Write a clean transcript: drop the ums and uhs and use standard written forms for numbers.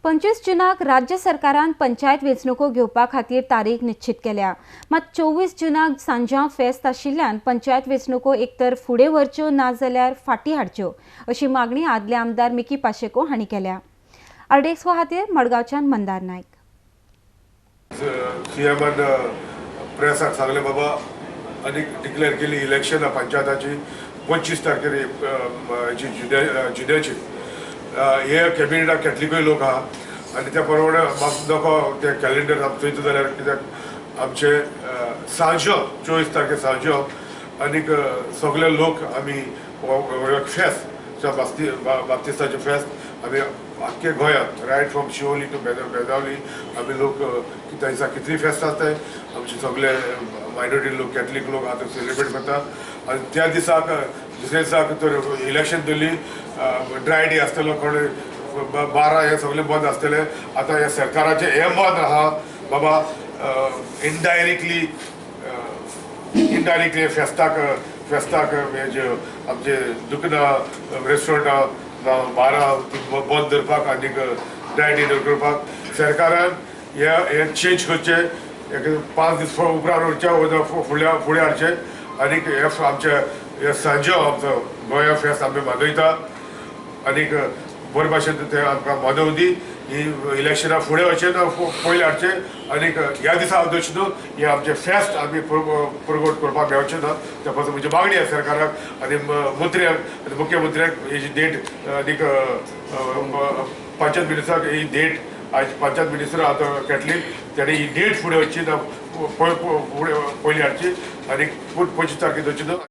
25 जूनाक राज्य सरकारान पंचायत वेंचणुको घेवपा खातीर तारीख निश्चित केल्या। मात 24 जूनाक सांजां फेस्त आशिल्ल्यान पंचायत वेंचणुको एकतर फुडें व्हरच्यो ना जाल्यार फाटीं हाडच्यो अशी मागणी आदले आमदार मिकी पाशेको हांणी केल्या। आरडेक्सो खातीर मडगांवच्यान मंदार नायक। सीएमान प्रेसाक सांगले बाबा आनी डिक्लेअर केली इलेक्शन पंचायताची 25 तारखेर जुन्याची हे कॅबिनेटाक कॅथलिकूय लोक आहा आनी त्या प्रमाणे म्हाका नको ते कॅलेंडर चोयता जाल्यार कित्याक आमचे सांजो 24 तारखे सांजो आनीक सगळे लोक आमी फेस्त बाप्तिस्ताचे फेस्त आमी आख्खे गोंयांत रायट फ्रॉम शिवोली टू बेदावली आमी लोक दिसा कितली फेस्त आसताय आमचे सगळे मायनॉरिटी लोक कॅथलीक लोक आतां सेलिब्रेट करता आनी त्या दिसाक दुसऱ्या दिसाक तर इलेक्शन दिल्ली ड्राय डे आसतलो कोण 12 हे सगळे बंद आसतले। आतां ह्या सरकाराचें हें मत आहा बाबा इनडायरेक्टली फेस्ताक हेजे आमचे दुकानां रेस्टॉरंटां बारां बंद दवरपाक आनीक ड्राय डे करपाक सरकारान हे चेंज करचे 5 दीस उपरांत उरचे फुडें हाडचे आनीक हे आमचे हे सांजो आमचो गोंया फेस्त आमी मनयता आनीक बरे भाशेन ते आमकां मदत दी ही इलेक्शनां फुडें वचचें ना पयलीं हाडचें आनीक ह्या दिसा वचचें न्हू हे आमचे फेस्त आमी पुरगोट करपाक मेळचें ना त्या पासून म्हजी मागणी आसा सरकाराक आनी मंत्र्याक आनी मुख्यमंत्र्याक हेजी डेट आनीक पंचायत मिनिस्टराक ही डेट आज पंचायत मिनिस्टर आतां कॅथलीक तेणी ही डेट फुडें वचची ना पयलीं हाडची आनीक 25 तारखेर वचची ना।